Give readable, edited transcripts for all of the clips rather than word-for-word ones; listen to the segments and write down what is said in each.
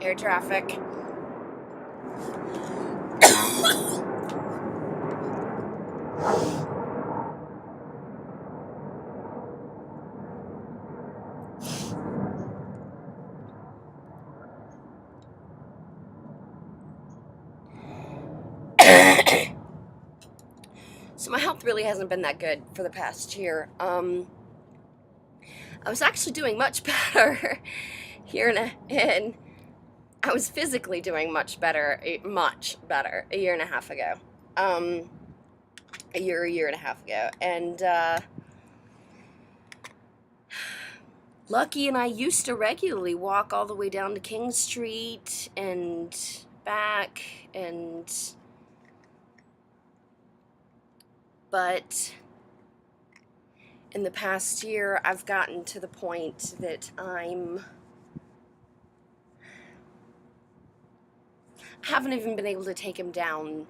Air traffic. So my health really hasn't been that good for the past year. I was actually doing much better here and I was physically doing much better a year and a half ago. A year and a half ago. And Lucky and I used to regularly walk all the way down to King Street and back, but in the past year I've gotten to the point that I haven't even been able to take him down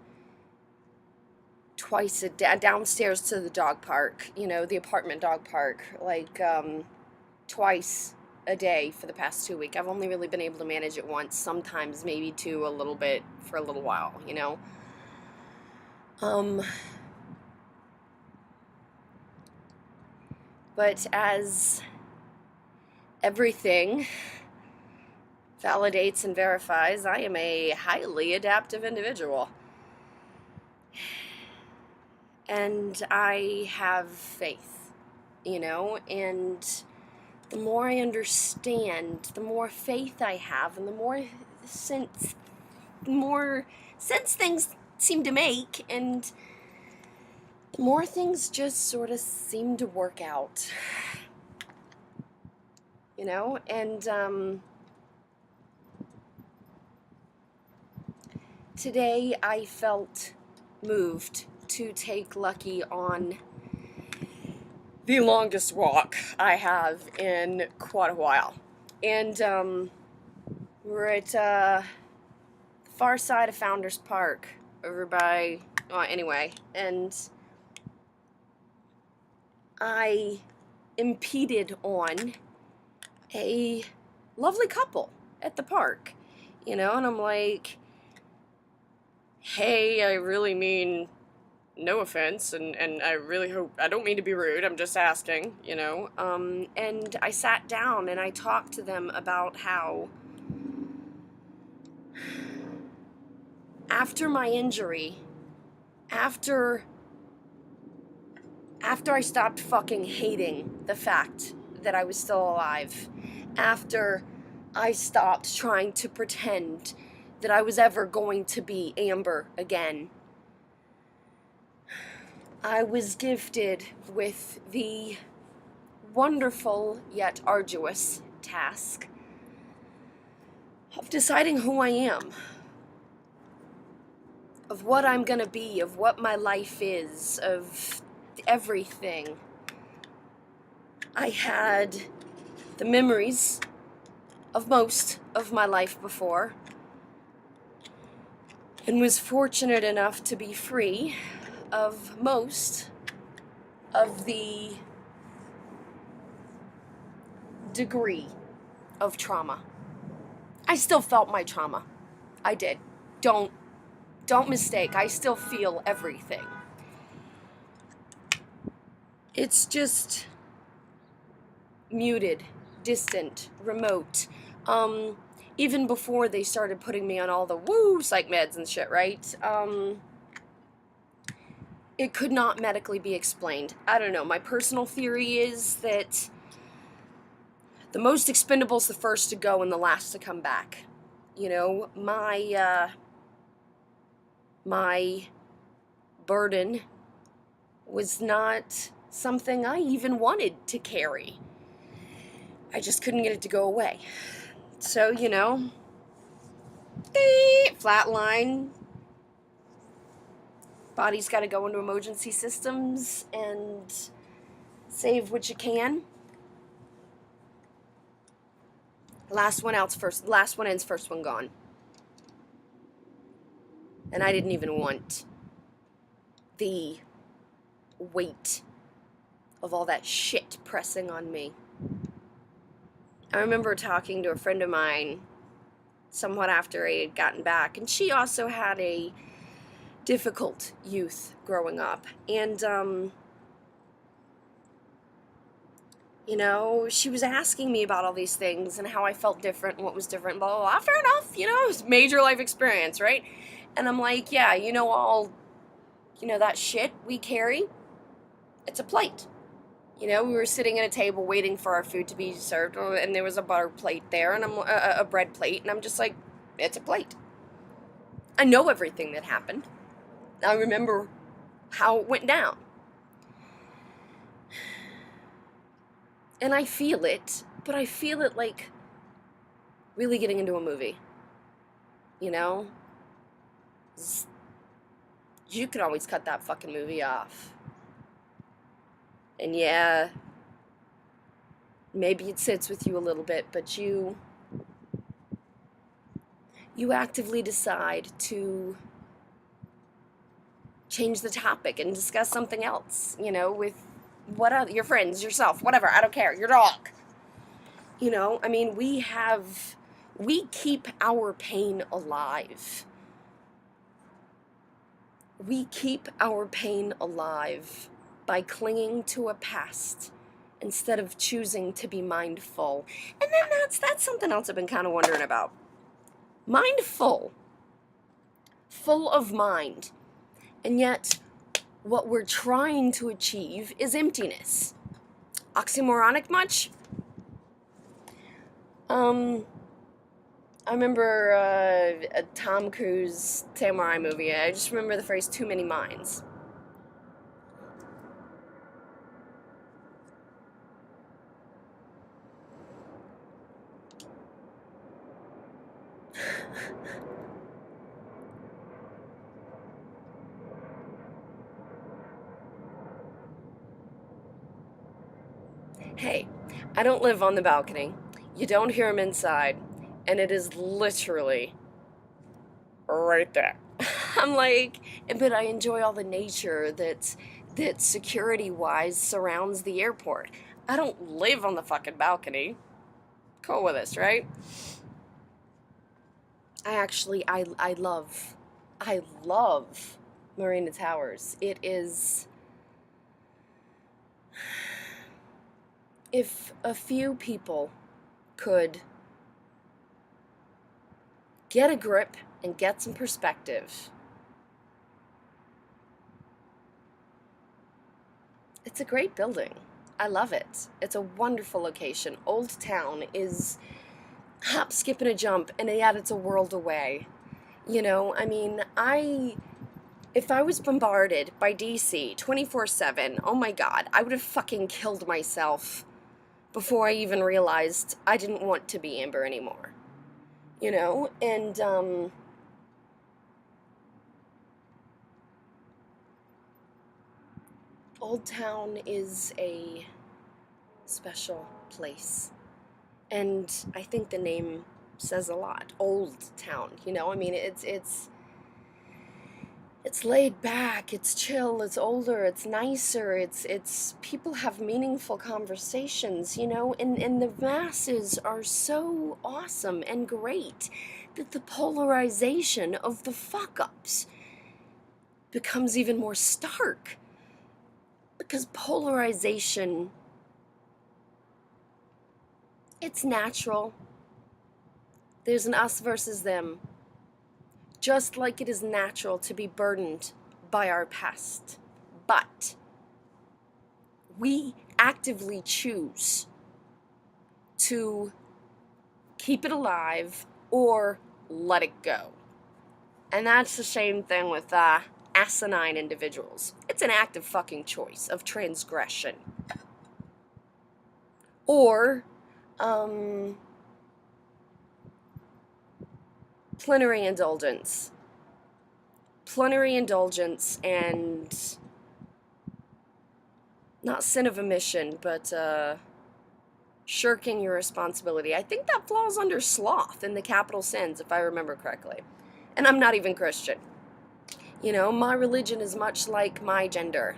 twice a day, downstairs to the dog park, the apartment dog park, like twice a day for the past 2 weeks. I've only really been able to manage it once, sometimes maybe two, a little bit for a little while, But as everything validates and verifies, I am a highly adaptive individual. And I have faith, and the more I understand, the more faith I have, and the more sense things seem to make, and the more things just sort of seem to work out, and today I felt moved to take Lucky on the longest walk I have in quite a while. And we're at the far side of Founders Park, over by, anyway, and I impeded on a lovely couple at the park, and I'm like, hey, I really mean no offense, and I really hope, I don't mean to be rude, I'm just asking, and I sat down and I talked to them about how after my injury, after I stopped fucking hating the fact that I was still alive, after I stopped trying to pretend that I was ever going to be Amber again, I was gifted with the wonderful yet arduous task of deciding who I am, of what I'm gonna be, of what my life is, of everything. I had the memories of most of my life before, and was fortunate enough to be free of most of the degree of trauma. I still felt my trauma. I did. Don't mistake. I still feel everything. It's just muted, distant, remote. Even before they started putting me on all the psych meds and shit, right? It could not medically be explained. I don't know. My personal theory is that the most expendable's the first to go and the last to come back. My burden was not something I even wanted to carry. I just couldn't get it to go away. So, flatline. Body's got to go into emergency systems and save what you can. Last one ins, first one gone. And I didn't even want the weight of all that shit pressing on me. I remember talking to a friend of mine somewhat after I had gotten back, and she also had a difficult youth growing up. And, you know, she was asking me about all these things and how I felt different and what was different, blah, blah, blah. Fair enough, you know, it was major life experience, right? And I'm like, yeah, you know, that shit we carry, it's a plate. You know, we were sitting at a table waiting for our food to be served, and there was a butter plate there, and a bread plate, and I'm just like, it's a plate. I know everything that happened. I remember how it went down. And I feel it, but I feel it like really getting into a movie. You know? You could always cut that fucking movie off. And yeah, maybe it sits with you a little bit, but you actively decide to change the topic and discuss something else, you know, with your friends, yourself, whatever, I don't care, your dog. You know, I mean, we keep our pain alive. We keep our pain alive by clinging to a past instead of choosing to be mindful. And then that's something else I've been kind of wondering about. Mindful. Full of mind. And yet, what we're trying to achieve is emptiness. Oxymoronic much? I remember a Tom Cruise samurai movie. I just remember the phrase, too many minds. Hey, I don't live on the balcony. You don't hear them inside. And it is literally right there. I'm like, but I enjoy all the nature that security-wise surrounds the airport. I don't live on the fucking balcony. Cool with this, right? I love Marina Towers. It is, if a few people could get a grip and get some perspective, it's a great building. I love it. It's a wonderful location. Old Town is hop, skip, and a jump, and yet it's a world away. You know, I mean, if I was bombarded by DC 24/7, oh my God, I would have fucking killed myself before I even realized I didn't want to be Amber anymore. You know, and Old Town is a special place. And I think the name says a lot. Old Town, you know? I mean, it's laid back, it's chill, it's older, it's nicer, it's people have meaningful conversations, you know, and the masses are so awesome and great that the polarization of the fuck-ups becomes even more stark. Because polarization, it's natural. There's an us versus them. Just like it is natural to be burdened by our past. But we actively choose to keep it alive or let it go. And that's the same thing with asinine individuals. It's an active fucking choice of transgression. Or plenary indulgence. Plenary indulgence and not sin of omission, but shirking your responsibility. I think that falls under sloth in the capital sins, if I remember correctly. And I'm not even Christian. You know, my religion is much like my gender.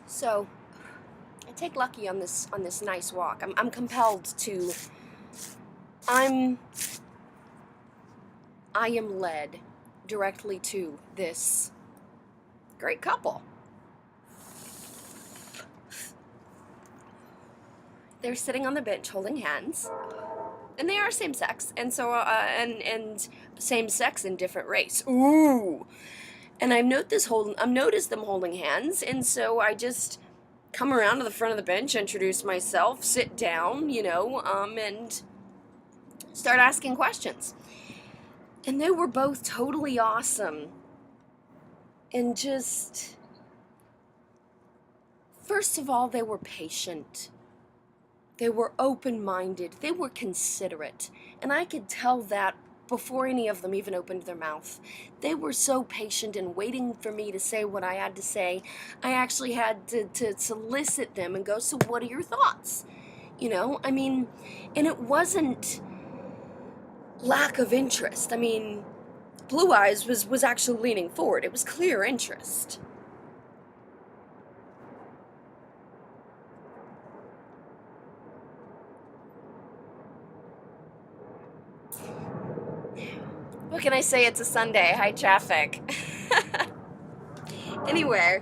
So, I take Lucky on this nice walk. I'm compelled to. I'm I am led directly to this great couple. They're sitting on the bench holding hands, and they are same sex, and so and same sex and different race. Ooh, and I've noticed them holding hands, and so I just come around to the front of the bench, introduce myself, sit down, and start asking questions. And they were both totally awesome, and just first of all, they were patient. They were open-minded. They were considerate. And I could tell that before any of them even opened their mouth. They were so patient in waiting for me to say what I had to say. I actually had to solicit them and go, so what are your thoughts? And it wasn't lack of interest. Blue Eyes was actually leaning forward. It was clear interest. What can I say? It's a Sunday. High traffic. Anyway,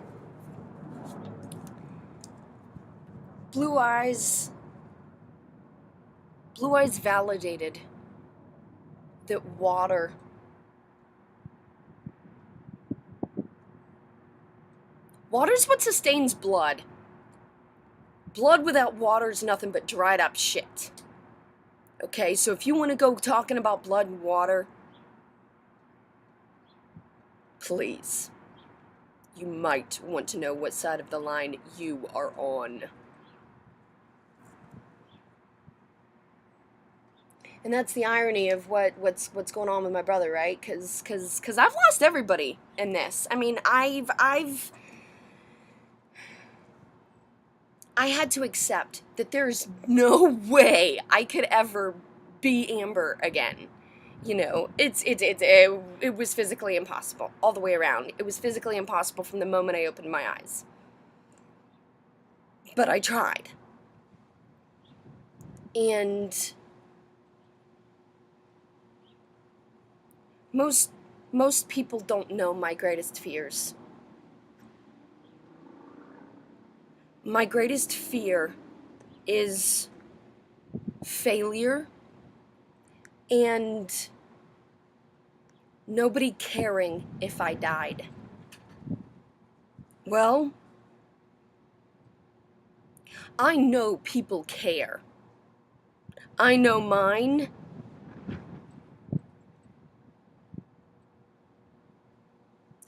Blue Eyes validated that water's what sustains blood. Blood without water is nothing but dried up shit. Okay, so if you want to go talking about blood and water, please, you might want to know what side of the line you are on. And that's the irony of what's going on with my brother, right? Because I've lost everybody in this. I had to accept that there's no way I could ever be Amber again. It was physically impossible all the way around. It was physically impossible from the moment I opened my eyes. But I tried. And most people don't know my greatest fears. My greatest fear is failure and nobody caring if I died. Well, I know people care. I know mine.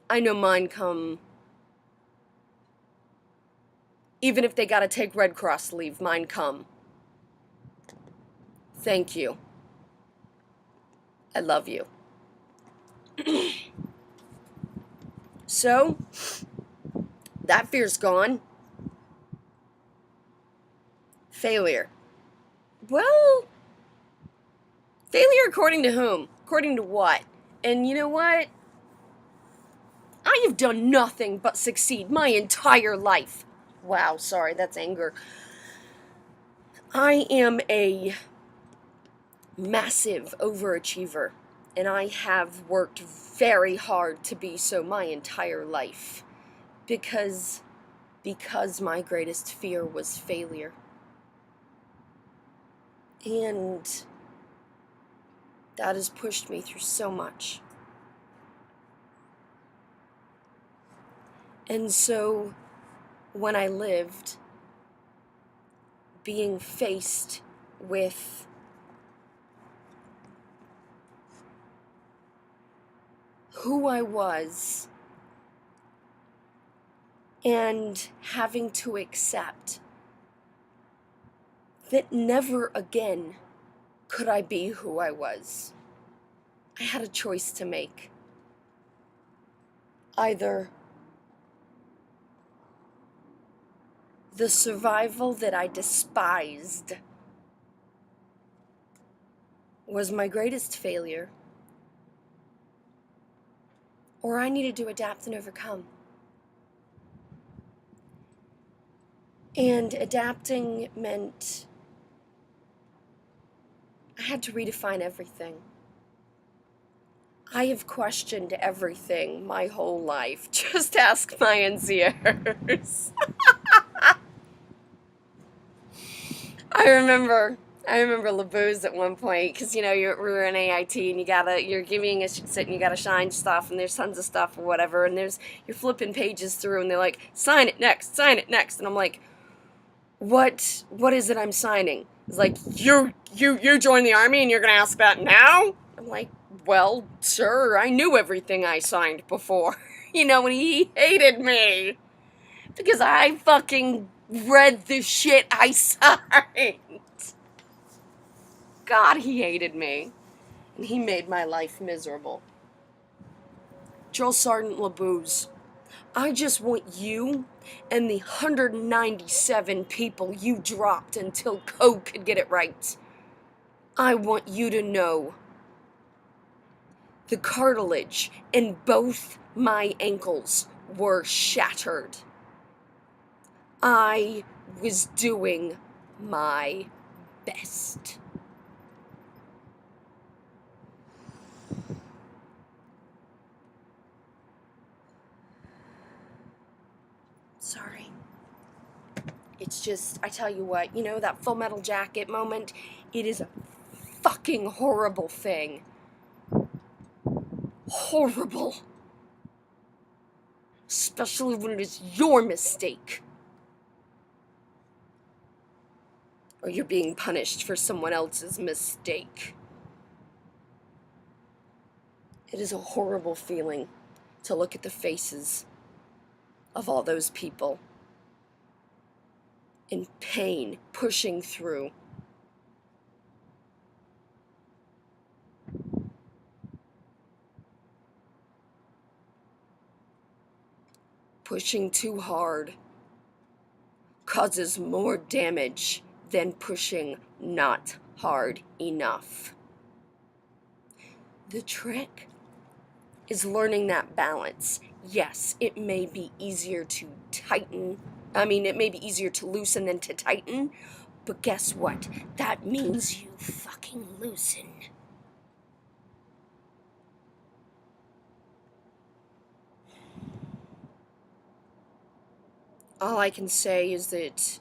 I know mine come. Even if they gotta take Red Cross leave, mine come. Thank you. I love you. So, that fear's gone. Failure. Well, failure according to whom? According to what? And you know what? I have done nothing but succeed my entire life. Wow, sorry, that's anger. I am a massive overachiever, and I have worked very hard to be so my entire life because my greatest fear was failure. And that has pushed me through so much. And so when I lived being faced with who I was and having to accept that never again could I be who I was. I had a choice to make. Either the survival that I despised was my greatest failure, or I needed to adapt and overcome. And adapting meant I had to redefine everything. I have questioned everything my whole life. Just ask my NCOs. I remember LeBoo's at one point, because we were in AIT and you're giving a sit and you gotta shine stuff, and there's tons of stuff or whatever, and you're flipping pages through and they're like, sign it next, and I'm like, what is it I'm signing? It's like, you joined the Army and you're gonna ask that now? I'm like, well, sir, I knew everything I signed before. And he hated me because I fucking read the shit I signed. God, he hated me. And he made my life miserable. Drill Sergeant LeBoo's, I just want you and the 197 people you dropped until Code could get it right. I want you to know the cartilage in both my ankles were shattered. I was doing my best. Sorry. It's just, I tell you what, that Full Metal Jacket moment, it is a fucking horrible thing. Horrible. Especially when it is your mistake. Or you're being punished for someone else's mistake. It is a horrible feeling to look at the faces of all those people in pain, pushing through. Pushing too hard causes more damage than pushing not hard enough. The trick is learning that balance. Yes, it may be easier to it may be easier to loosen than to tighten, but guess what? That means you fucking loosen. All I can say is that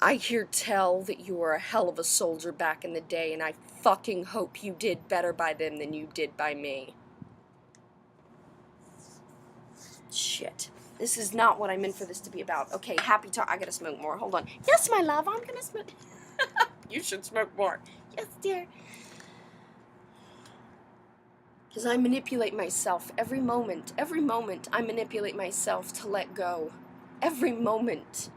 I hear tell that you were a hell of a soldier back in the day, and I fucking hope you did better by them than you did by me. Shit. This is not what I meant for this to be about. Okay, happy talk. I gotta smoke more. Hold on. Yes, my love, I'm gonna smoke. You should smoke more. Yes, dear. Because I manipulate myself every moment. Every moment I manipulate myself to let go. Every moment.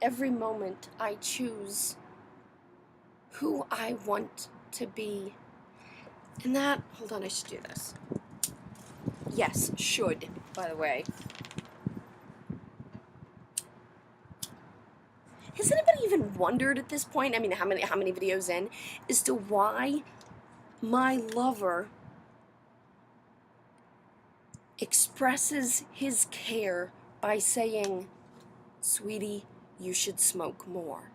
Every moment I choose who I want to be. And that, hold on, I should do this. Yes, should, by the way. Has anybody even wondered at this point, how many videos in, as to why my lover expresses his care by saying, sweetie, you should smoke more?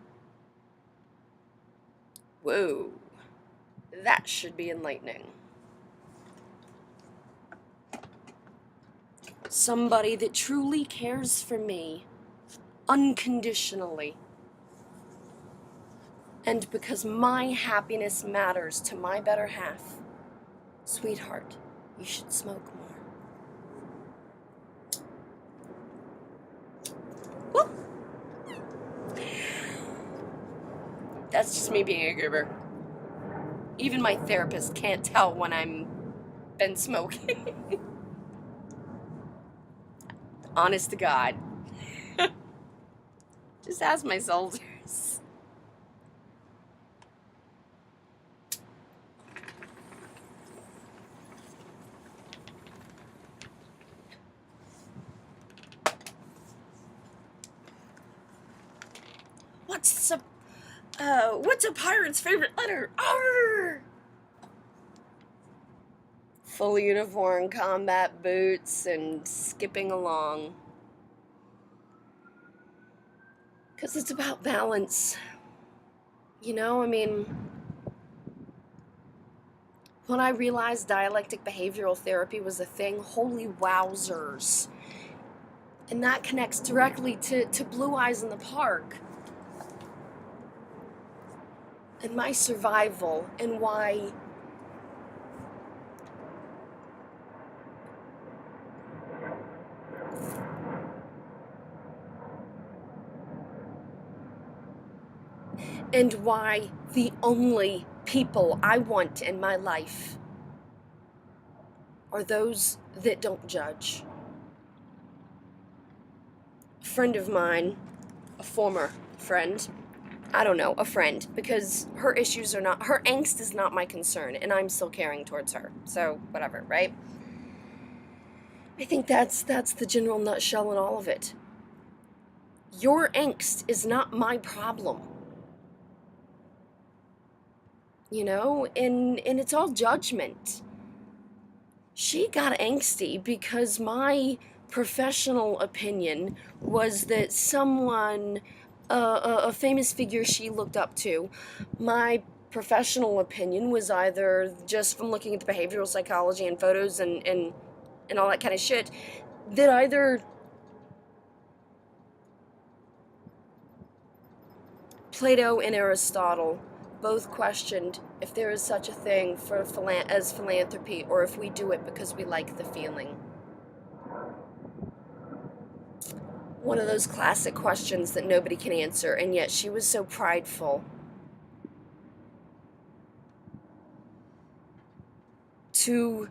Whoa, that should be enlightening. Somebody that truly cares for me, unconditionally. And because my happiness matters to my better half, sweetheart, you should smoke more. Woo. That's just me being a goober. Even my therapist can't tell when I'm been smoking. Honest to God. Just ask my soldiers. What's a pirate's favorite letter? R. Full uniform, combat boots, and skipping along. Because it's about balance. You know, I mean, when I realized dialectic behavioral therapy was a thing, holy wowzers. And that connects directly to Blue Eyes in the Park. And my survival, and why the only people I want in my life are those that don't judge. A friend of mine, a former friend, I don't know, a friend, because her angst is not my concern, and I'm still caring towards her. So, whatever, right? I think that's the general nutshell in all of it. Your angst is not my problem. You know, and it's all judgment. She got angsty because my professional opinion was that someone, a famous figure she looked up to, my professional opinion was either, just from looking at the behavioral psychology and photos and all that kind of shit, that either Plato and Aristotle both questioned if there is such a thing as philanthropy, or if we do it because we like the feeling. One of those classic questions that nobody can answer, and yet she was so prideful to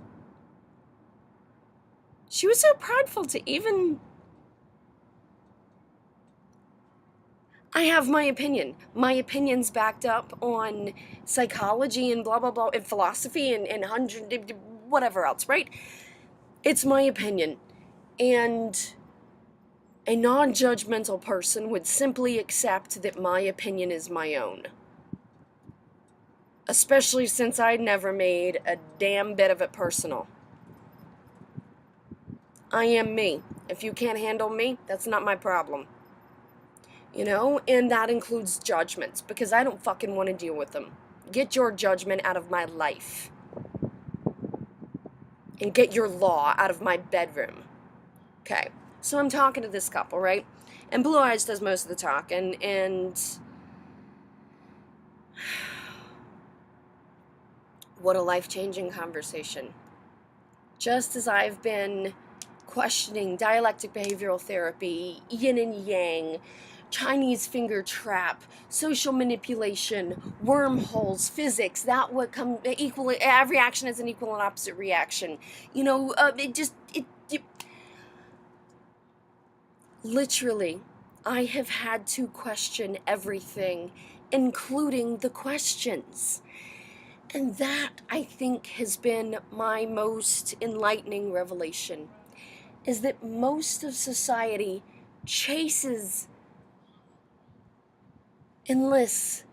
even... I have my opinion. My opinion's backed up on psychology and blah, blah, blah, and philosophy and whatever else, right? It's my opinion. And a non-judgmental person would simply accept that my opinion is my own. Especially since I never made a damn bit of it personal. I am me. If you can't handle me, that's not my problem. You know, and that includes judgments, because I don't fucking want to deal with them. Get your judgment out of my life. And get your law out of my bedroom. Okay, so I'm talking to this couple, right? And Blue Eyes does most of the talking, and what a life-changing conversation. Just as I've been questioning dialectic behavioral therapy, yin and yang, Chinese finger trap, social manipulation, wormholes, physics, that would come equal. Every action has an equal and opposite reaction. You know, literally, I have had to question everything, including the questions. And that, I think, has been my most enlightening revelation, is that most of society chases, enlists,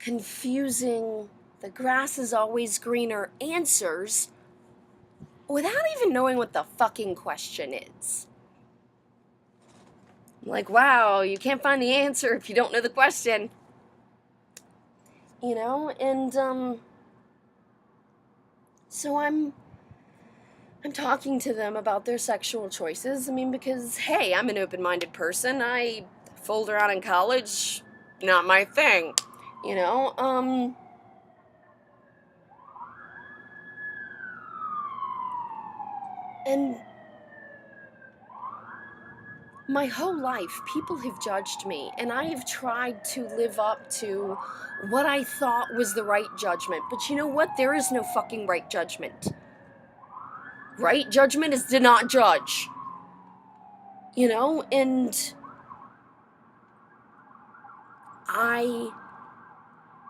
confusing, the grass is always greener answers without even knowing what the fucking question is. I'm like, wow, you can't find the answer if you don't know the question. You know, and so I'm talking to them about their sexual choices. I mean, because, hey, I'm an open-minded person. I fooled around in college, not my thing. You know, and my whole life, people have judged me, and I have tried to live up to what I thought was the right judgment. But you know what? There is no fucking right judgment. Right judgment is to not judge. You know? And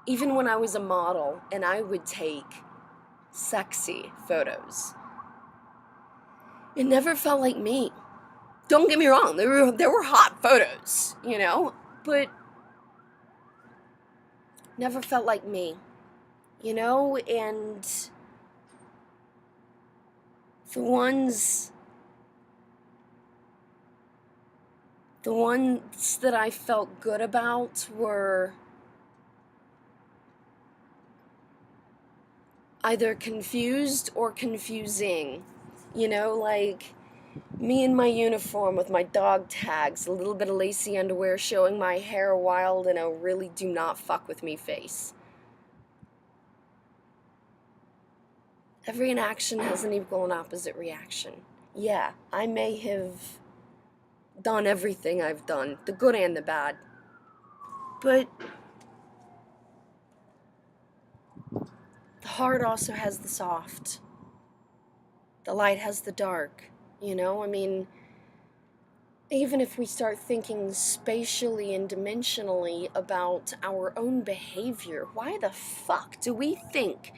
even when I was a model and I would take sexy photos, it never felt like me. Don't get me wrong, there were hot photos, you know, but never felt like me, you know, and the ones that I felt good about were either confused or confusing, you know, like me in my uniform with my dog tags, a little bit of lacy underwear showing my hair wild, and a really do not fuck with me face. Every inaction has an equal and opposite reaction. Yeah, I may have done everything I've done, the good and the bad. But the hard also has the soft. The light has the dark, you know? I mean, even if we start thinking spatially and dimensionally about our own behavior, why the fuck do we think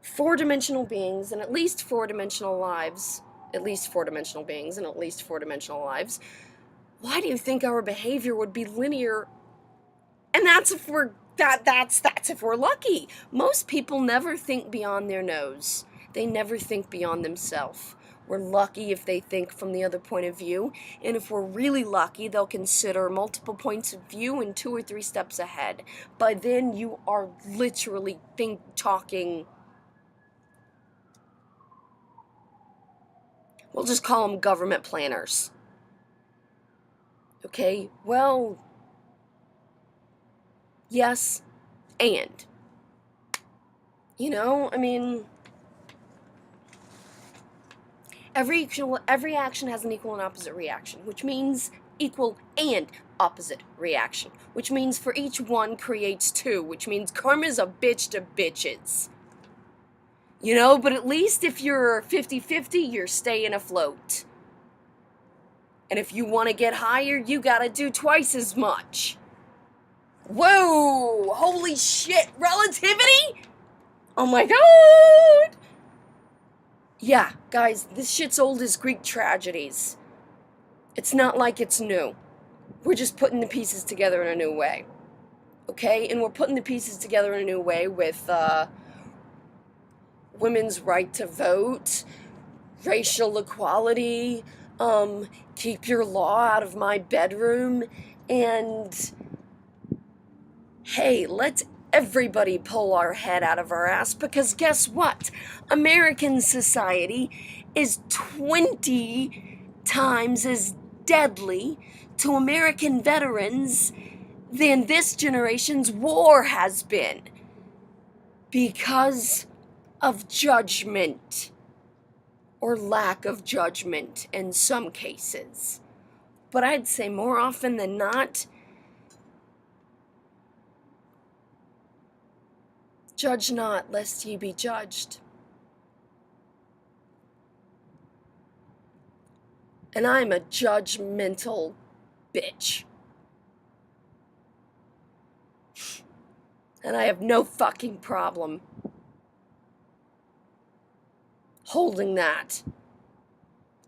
four-dimensional beings and at least four-dimensional lives, why do you think our behavior would be linear? And that's if we're that's if we're lucky. Most people never think beyond their nose. They never think beyond themselves. We're lucky if they think from the other point of view, and if we're really lucky, they'll consider multiple points of view and 2 or 3 steps ahead. By then, you are literally talking. We'll just call them government planners. Okay? Well, yes, and. You know, I mean, every action has an equal and opposite reaction, which means equal and opposite reaction, which means for each one creates two, which means karma's a bitch to bitches. You know, but at least if you're 50-50, you're staying afloat. And if you want to get higher, you gotta do twice as much. Whoa! Holy shit! Relativity? Oh my god! Yeah, guys, this shit's old as Greek tragedies. It's not like it's new. We're just putting the pieces together in a new way. Okay? And we're putting the pieces together in a new way with women's right to vote, racial equality, keep your law out of my bedroom, and hey, let's everybody pull our head out of our ass, because guess what? American society is 20 times as deadly to American veterans than this generation's war has been, because of judgment, or lack of judgment in some cases. But I'd say more often than not, judge not, lest ye be judged. And I'm a judgmental bitch. And I have no fucking problem holding that,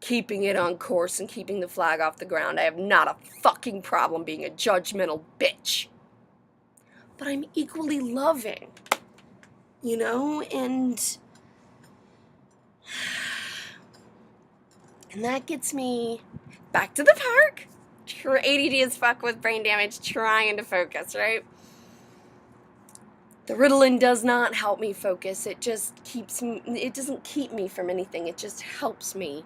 keeping it on course and keeping the flag off the ground. I have not a fucking problem being a judgmental bitch. But I'm equally loving, you know, and that gets me back to the park. ADD as fuck with brain damage, trying to focus, right? The Ritalin does not help me focus. It just it doesn't keep me from anything. It just helps me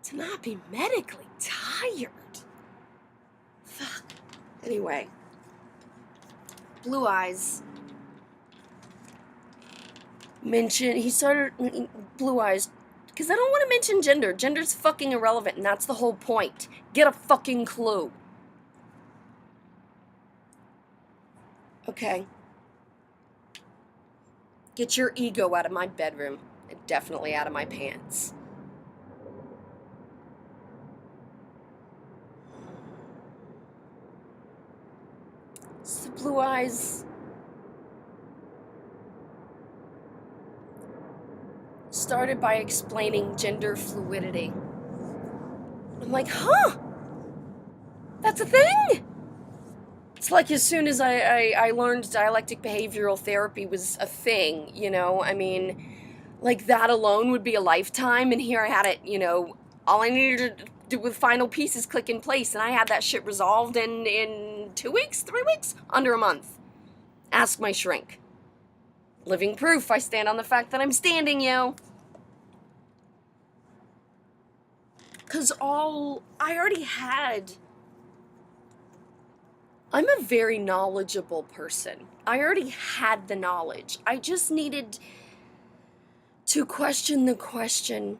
to not be medically tired. Fuck. Anyway. Blue Eyes mentioned, Blue Eyes Because I don't want to mention gender. Gender's fucking irrelevant, and that's the whole point. Get a fucking clue. Okay? Get your ego out of my bedroom, and definitely out of my pants. So Blue Eyes started by explaining gender fluidity. I'm like, huh? That's a thing? It's like as soon as I learned dialectic behavioral therapy was a thing, you know? I mean, like that alone would be a lifetime, and here I had it, you know, all I needed to do with final pieces click in place, and I had that shit resolved in 2 weeks, 3 weeks, under a month. Ask my shrink. Living proof, I stand on the fact that I'm standing, yo. Because I already had... I'm a very knowledgeable person. I already had the knowledge. I just needed to question the question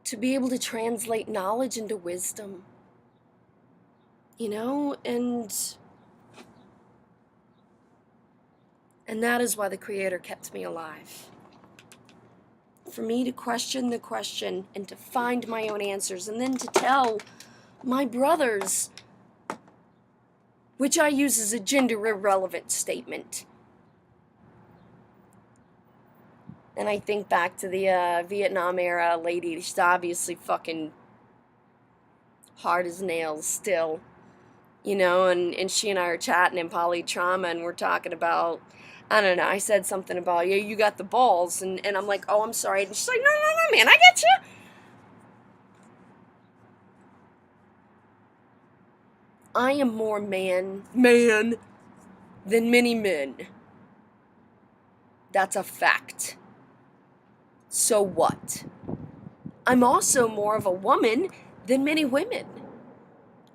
to be able to translate knowledge into wisdom. You know, and that is why the Creator kept me alive. For me to question the question and to find my own answers, and then to tell my brothers, which I use as a gender irrelevant statement. And I think back to the Vietnam era lady. She's obviously fucking hard as nails still, you know, and she and I are chatting in polytrauma, and we're talking about, I don't know, I said something about, yeah, you got the balls, and I'm like, oh, I'm sorry, and she's like, no, man, I get you. I am more man than many men. That's a fact. So what? I'm also more of a woman than many women.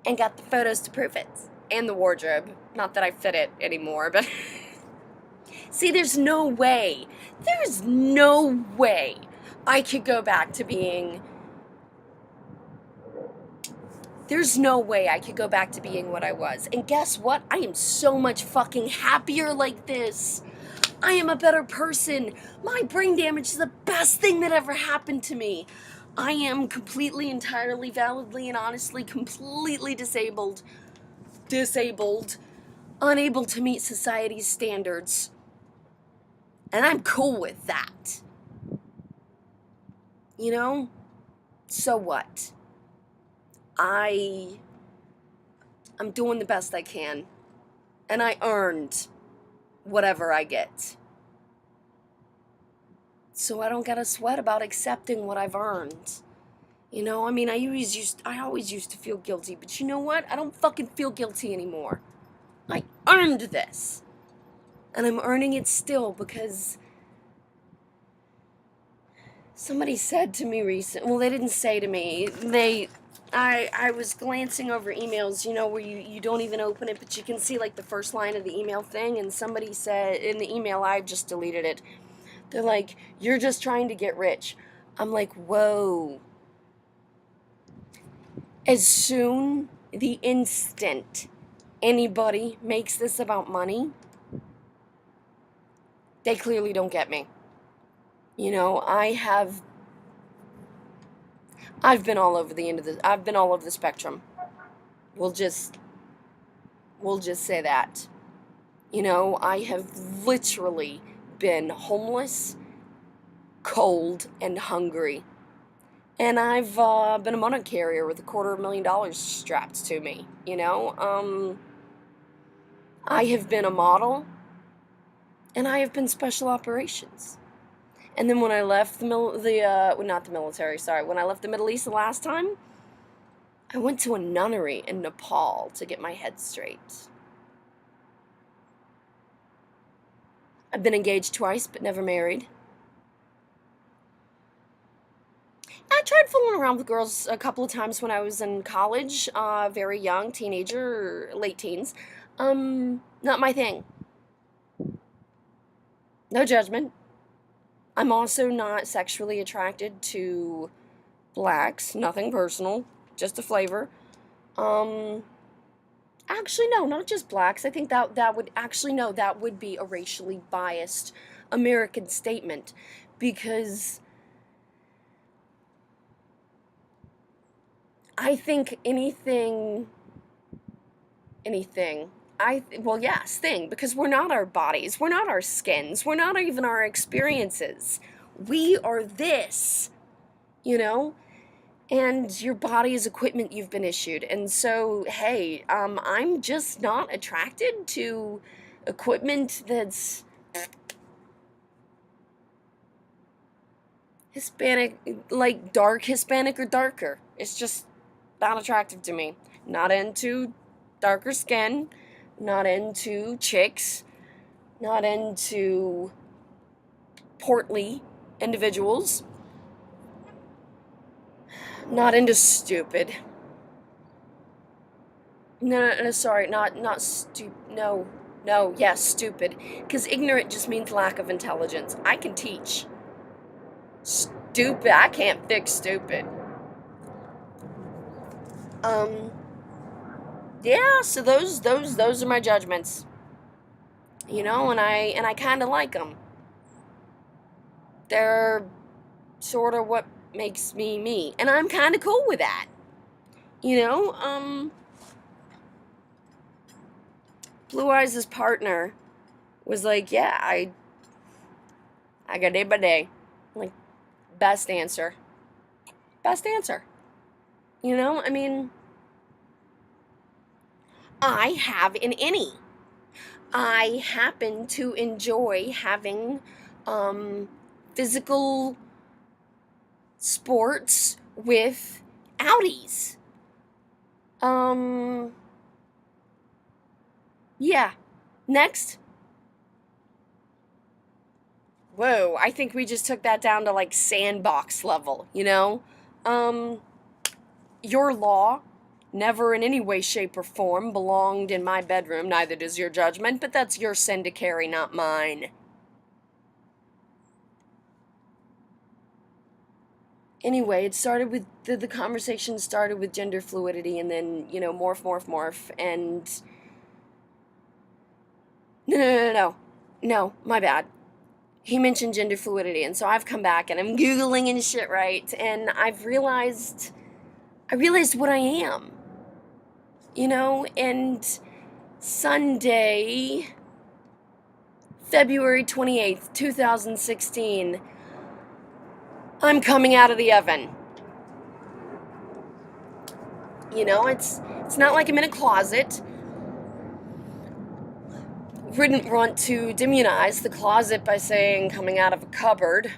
And got the photos to prove it. And the wardrobe. Not that I fit it anymore, but... See, there's no way I could go back to being... There's no way I could go back to being what I was. And guess what? I am so much fucking happier like this. I am a better person. My brain damage is the best thing that ever happened to me. I am completely, entirely, validly, and honestly completely disabled, unable to meet society's standards. And I'm cool with that. You know? So what? I'm doing the best I can. And I earned whatever I get. So I don't gotta sweat about accepting what I've earned. You know, I mean, I always used to feel guilty, but you know what? I don't fucking feel guilty anymore. I earned this. And I'm earning it still because somebody said to me recently, well, they didn't say to me, I was glancing over emails, you know, where you don't even open it, but you can see like the first line of the email thing, and somebody said, in the email, I just deleted it, they're like, you're just trying to get rich. I'm like, whoa. As soon, the instant anybody makes this about money, they clearly don't get me. You know, I've been all over I've been all over the spectrum. We'll just say that. You know, I have literally been homeless, cold, and hungry. And I've been a motor carrier with $250,000 strapped to me, you know? I have been a model, and I have been special operations. And then when I left when I left the Middle East the last time, I went to a nunnery in Nepal to get my head straight. I've been engaged twice, but never married. I tried fooling around with girls a couple of times when I was in college, very young, teenager, late teens. Not my thing. No judgment. I'm also not sexually attracted to blacks. Nothing personal, just a flavor. Actually, no, not just blacks. I think that would actually no, that would be a racially biased American statement, because I think anything. Well, yes, thing, because we're not our bodies, we're not our skins, we're not even our experiences. We are this, you know? And your body is equipment you've been issued. And so, hey, I'm just not attracted to equipment that's Hispanic, like dark Hispanic or darker. It's just not attractive to me. Not into darker skin, not into chicks, not into portly individuals, not into stupid. No, sorry, not stupid. No, yes, stupid. Because ignorant just means lack of intelligence. I can teach. Stupid, I can't fix stupid. Um, yeah, so those are my judgments. You know, and I kind of like them. They're sort of what makes me me, and I'm kind of cool with that. You know, Blue Eyes' partner was like, yeah, I got day by day. Like, best answer. Best answer. You know, I mean, I have an innie. I happen to enjoy having physical sports with outies. Yeah. Next. Whoa, I think we just took that down to like sandbox level, you know? Um, your law never in any way, shape, or form belonged in my bedroom, neither does your judgment, but that's your sin to carry, not mine. Anyway, it started with the conversation started with gender fluidity, and then, you know, morph, and no, my bad. He mentioned gender fluidity, and so I've come back and I'm Googling and shit, right? And I realized what I am, you know, and Sunday, February 28th, 2016, I'm coming out of the oven. You know, it's not like I'm in a closet. Wouldn't want to demonize the closet by saying coming out of a cupboard.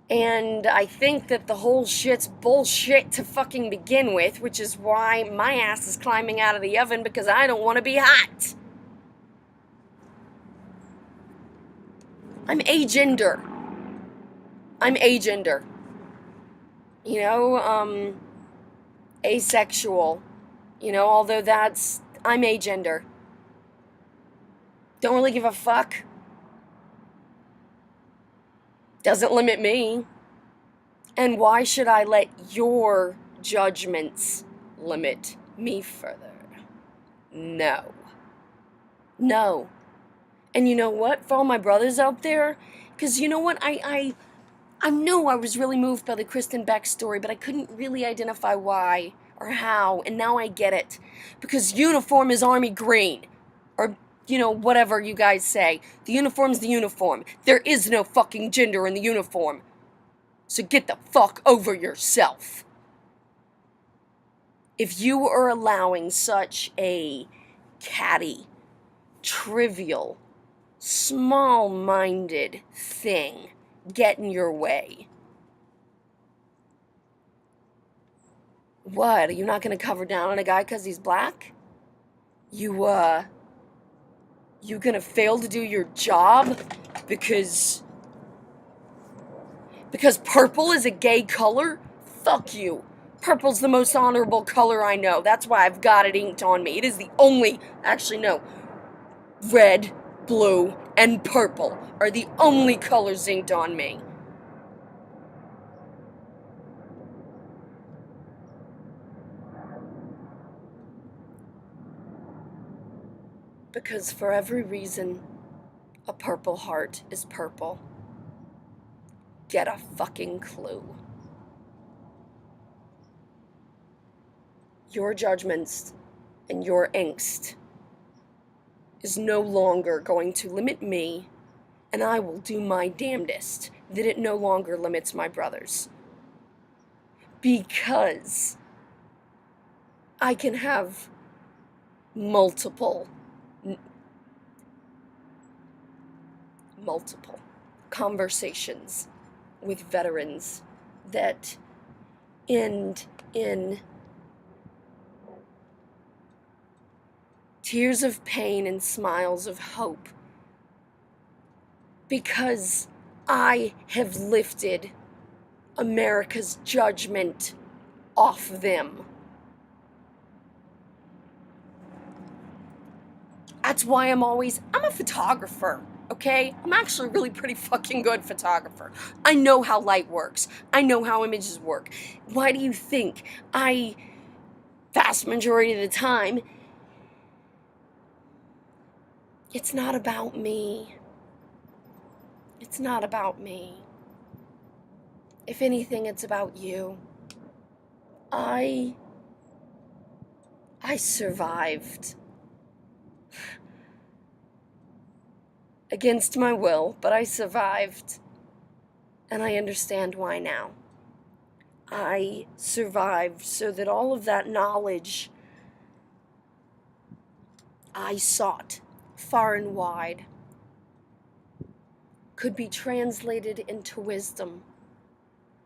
And I think that the whole shit's bullshit to fucking begin with, which is why my ass is climbing out of the oven, because I don't want to be hot. I'm agender. You know, asexual. You know, although I'm agender. Don't really give a fuck. Doesn't limit me. And why should I let your judgments limit me further? No. No. And you know what? For all my brothers out there, because you know what? I know I was really moved by the Kristen Beck story, but I couldn't really identify why or how, and now I get it. Because uniform is army green. Or, you know, whatever you guys say. The uniform's the uniform. There is no fucking gender in the uniform. So get the fuck over yourself. If you are allowing such a catty, trivial, small-minded thing get in your way, what? Are you not going to cover down on a guy because he's black? You gonna fail to do your job because purple is a gay color? Fuck you. Purple's the most honorable color I know. That's why I've got it inked on me. It is the only, actually no, red, blue, and purple are the only colors inked on me. Because for every reason a Purple Heart is purple, get a fucking clue. Your judgments and your angst is no longer going to limit me, and I will do my damnedest that it no longer limits my brothers. Because I can have multiple conversations with veterans that end in tears of pain and smiles of hope, because I have lifted America's judgment off them. That's why I'm a photographer, okay? I'm actually a really pretty fucking good photographer. I know how light works. I know how images work. Why do you think vast majority of the time, it's not about me. It's not about me. If anything, it's about you. I survived. Against my will, but I survived. And I understand why now. I survived so that all of that knowledge I sought far and wide could be translated into wisdom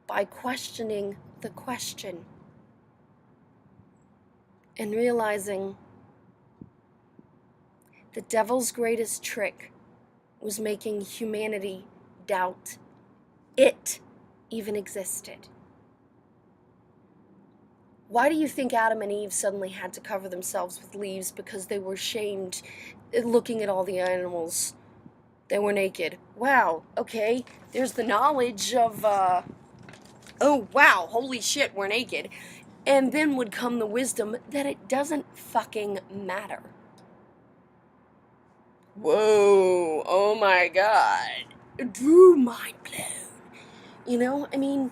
by questioning the question and realizing the devil's greatest trick was making humanity doubt it even existed. Why do you think Adam and Eve suddenly had to cover themselves with leaves? Because they were shamed looking at all the animals. They were naked. Wow, okay, there's the knowledge of, oh wow, holy shit, we're naked. And then would come the wisdom that it doesn't fucking matter. Whoa, oh my god. Drew, mind blown. You know, I mean,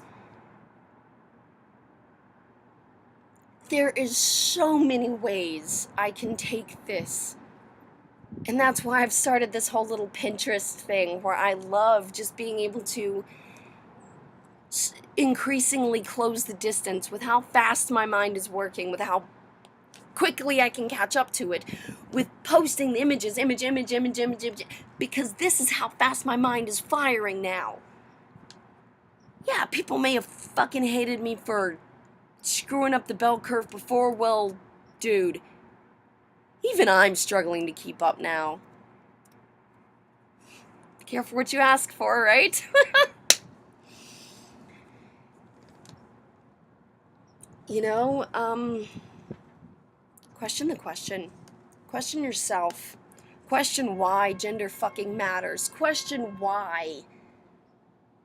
there is so many ways I can take this. And that's why I've started this whole little Pinterest thing where I love just being able to increasingly close the distance with how fast my mind is working, with how quickly I can catch up to it, with posting the image, because this is how fast my mind is firing now. Yeah, people may have fucking hated me for screwing up the bell curve before. Well, dude, even I'm struggling to keep up now. Be careful what you ask for, right? You know, question the question. Question yourself. Question why gender fucking matters. Question why.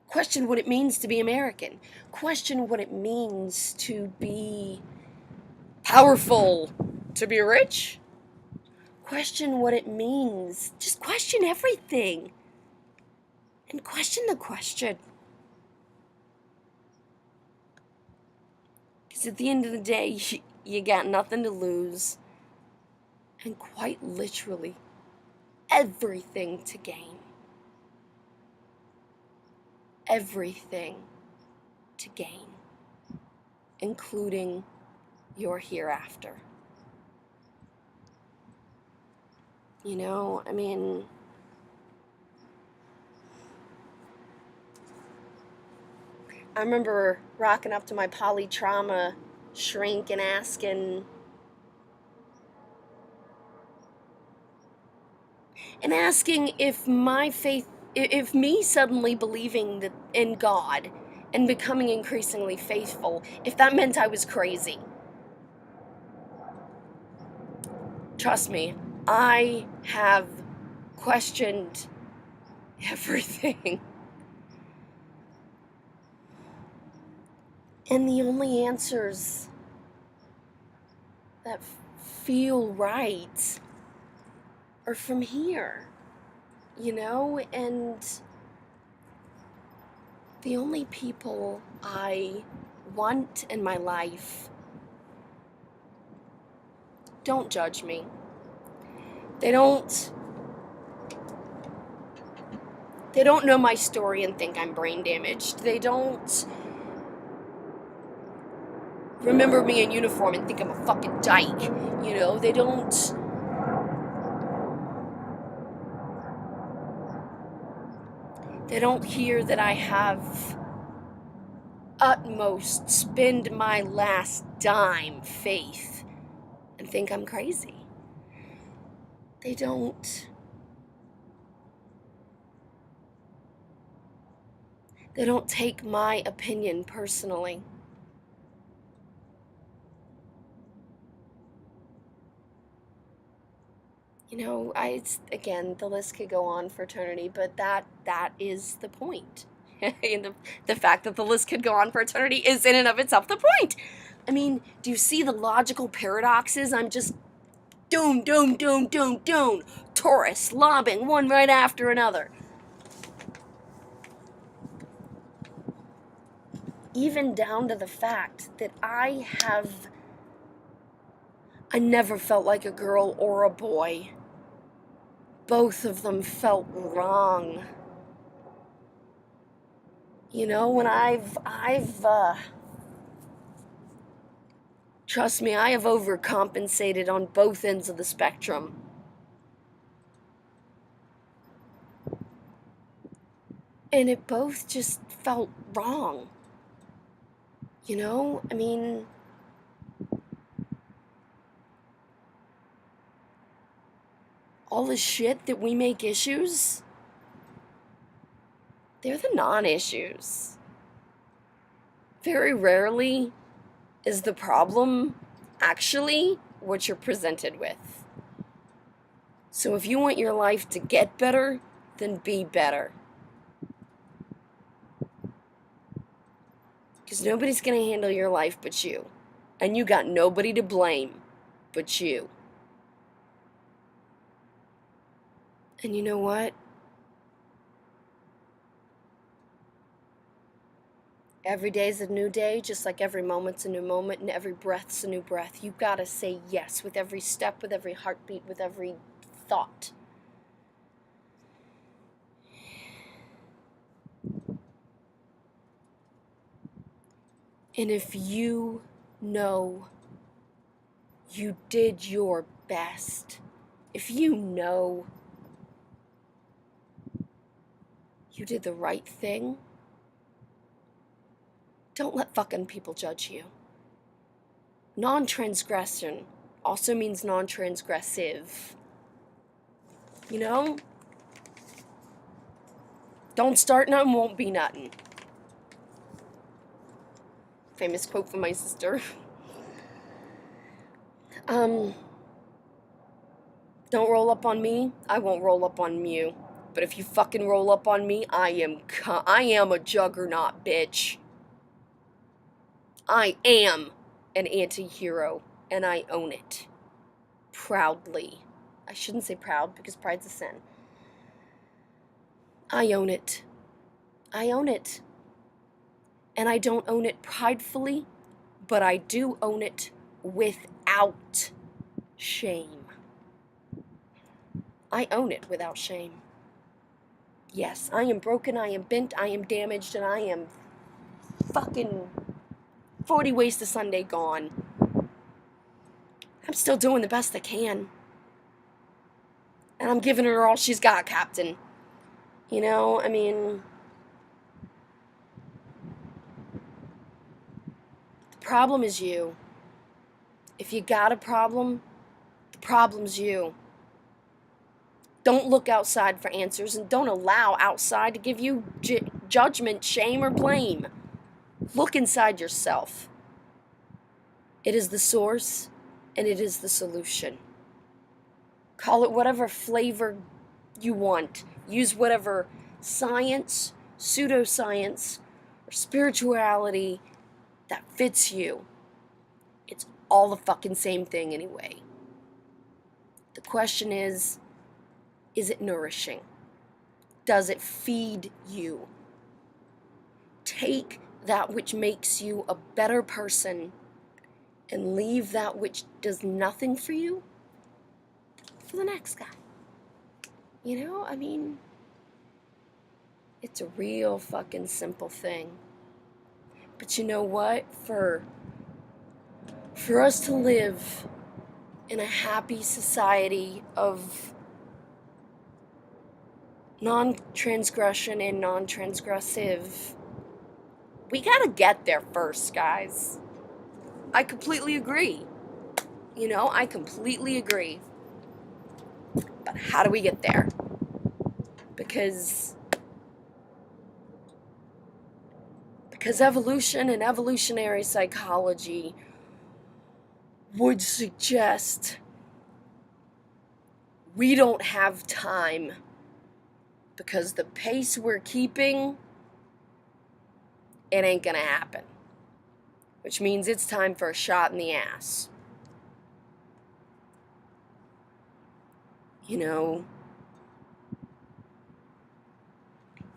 Question what it means to be American. Question what it means to be powerful, to be rich. Question what it means. Just question everything. And question the question. Because at the end of the day, you got nothing to lose. And quite literally, everything to gain. Everything to gain. Including your hereafter. You know, I mean, I remember rocking up to my polytrauma shrink and asking if my faith, if me suddenly believing that in God and becoming increasingly faithful, if that meant I was crazy. Trust me, I have questioned everything. And the only answers that feel right are from here, and the only people I want in my life don't judge me. They don't know my story and think I'm brain damaged. They don't remember me in uniform and think I'm a fucking dyke. They don't hear that I have utmost spend my last dime faith and think I'm crazy. They don't take my opinion personally. Again, the list could go on for eternity, but that is the point. And the fact that the list could go on for eternity is in and of itself the point. I mean, do you see the logical paradoxes? I'm just doom, Taurus, lobbing one right after another. Even down to the fact that I never felt like a girl or a boy. Both of them felt wrong. When trust me, I have overcompensated on both ends of the spectrum. And it both just felt wrong. I mean, all the shit that we make issues, they're the non-issues. Very rarely is the problem actually what you're presented with. So if you want your life to get better, then be better. Because nobody's going to handle your life but you. And you got nobody to blame but you. And you know what? Every day's a new day, just like every moment's a new moment, and every breath's a new breath. You gotta say yes with every step, with every heartbeat, with every thought. And if you know you did your best, if you know you did the right thing, don't let fucking people judge you. Non-transgression also means non-transgressive. Don't start nothing, won't be nothing. Famous quote from my sister. Don't roll up on me, I won't roll up on you. But if you fucking roll up on me, I am a juggernaut, bitch. I am an anti-hero, and I own it. Proudly. I shouldn't say proud, because pride's a sin. I own it. I own it. And I don't own it pridefully, but I do own it without shame. I own it without shame. Yes, I am broken, I am bent, I am damaged, and I am fucking 40 ways to Sunday gone. I'm still doing the best I can. And I'm giving her all she's got, Captain. I mean, the problem is you. If you got a problem, the problem's you. Don't look outside for answers, and don't allow outside to give you judgment, shame, or blame. Look inside yourself. It is the source, and it is the solution. Call it whatever flavor you want. Use whatever science, pseudoscience, or spirituality that fits you. It's all the fucking same thing anyway. The question is it nourishing? Does it feed you? Take that which makes you a better person and leave that which does nothing for you for the next guy. You know, I mean, it's a real fucking simple thing. But you know what? For us to live in a happy society of non-transgression and non-transgressive, we gotta get there first, guys. I completely agree. You know, I completely agree. But how do we get there? Because evolution and evolutionary psychology would suggest we don't have time, because the pace we're keeping, it ain't gonna happen. Which means it's time for a shot in the ass. You know,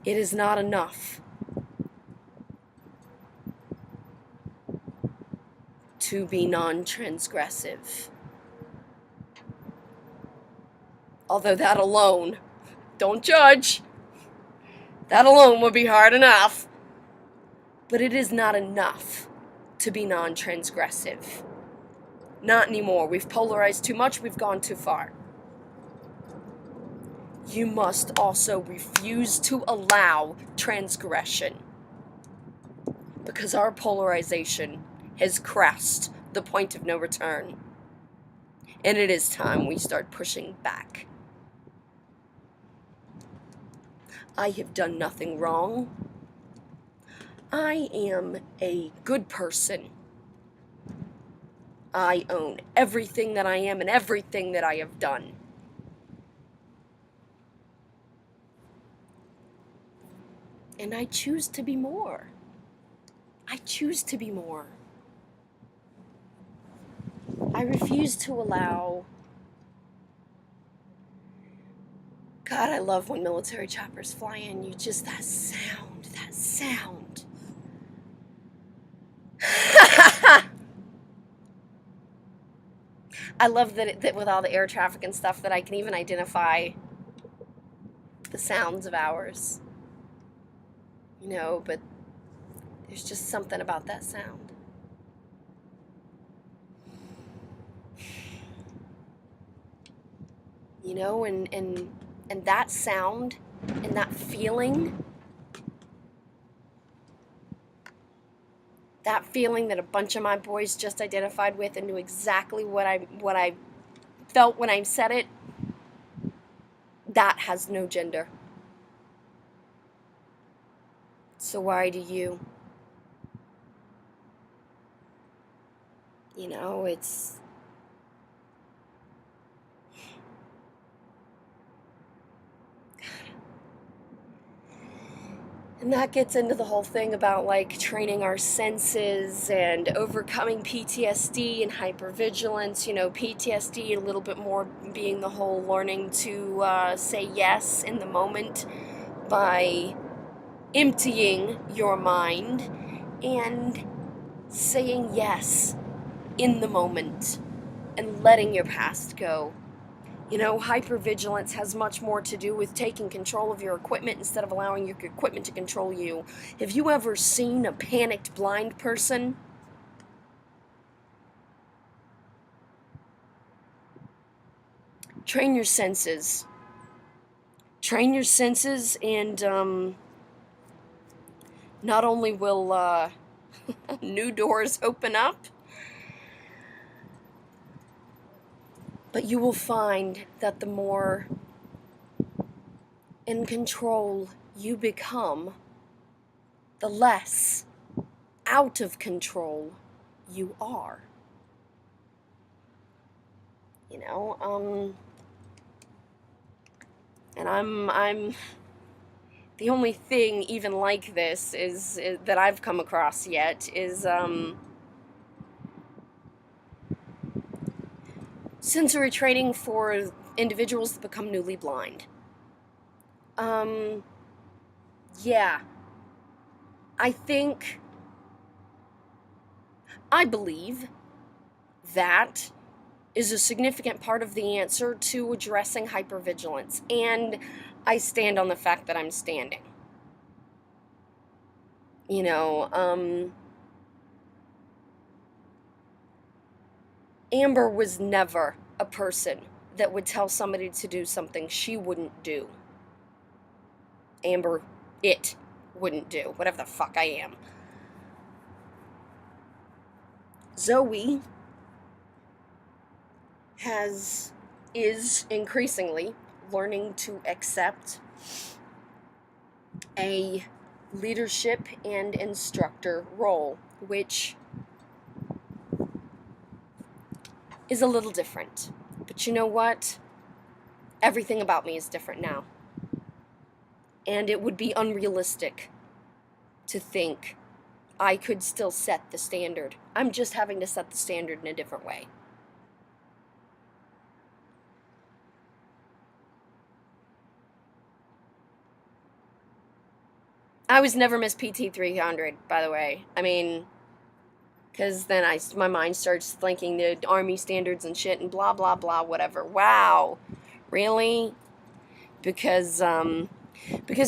it is not enough to be non-transgressive. Although that alone, don't judge, that alone would be hard enough. But it is not enough to be non-transgressive. Not anymore. We've polarized too much, we've gone too far. You must also refuse to allow transgression, because our polarization has crossed the point of no return, and it is time we start pushing back. I have done nothing wrong. I am a good person. I own everything that I am and everything that I have done. And I choose to be more. I choose to be more. I refuse to allow... God, I love when military choppers fly in. You just, that sound. I love that with all the air traffic and stuff that I can even identify the sounds of ours. You know, but there's just something about that sound. You know, and that sound and that feeling, that a bunch of my boys just identified with and knew exactly what I felt when I said it, that has no gender. So why do you? You know, it's... And that gets into the whole thing about, like, training our senses and overcoming PTSD and hypervigilance. You know, PTSD a little bit more being the whole learning to say yes in the moment by emptying your mind and saying yes in the moment and letting your past go. You know, hypervigilance has much more to do with taking control of your equipment instead of allowing your equipment to control you. Have you ever seen a panicked blind person? Train your senses. Train your senses, and not only will new doors open up, but you will find that the more in control you become, the less out of control you are. You know, and I'm The only thing even like this is that I've come across yet is sensory training for individuals that become newly blind. Yeah. I believe that is a significant part of the answer to addressing hypervigilance. And I stand on the fact that I'm standing. You know, Amber was never a person that would tell somebody to do something she wouldn't do. Amber, it wouldn't do. Whatever the fuck I am. Zoe is increasingly learning to accept a leadership and instructor role, which is a little different. But you know what? Everything about me is different now. And it would be unrealistic to think I could still set the standard. I'm just having to set the standard in a different way. I was never Miss PT 300, by the way. I mean, because then my mind starts thinking the Army standards and shit and blah, blah, blah, whatever. Wow. Really? Because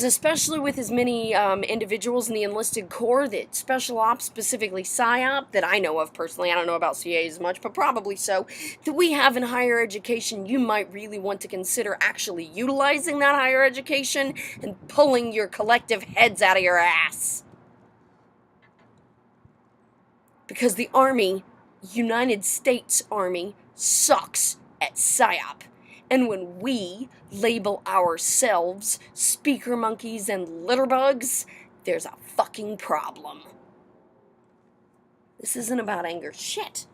especially with as many individuals in the enlisted corps that special ops, specifically PSYOP, that I know of personally, I don't know about CA as much, but probably so, that we have in higher education, you might really want to consider actually utilizing that higher education and pulling your collective heads out of your ass. Because the Army, United States Army, sucks at PSYOP. And when we label ourselves speaker monkeys and litterbugs, there's a fucking problem. This isn't about anger. Shit.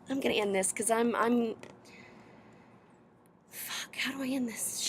I'm gonna end this because I'm... Fuck, how do I end this?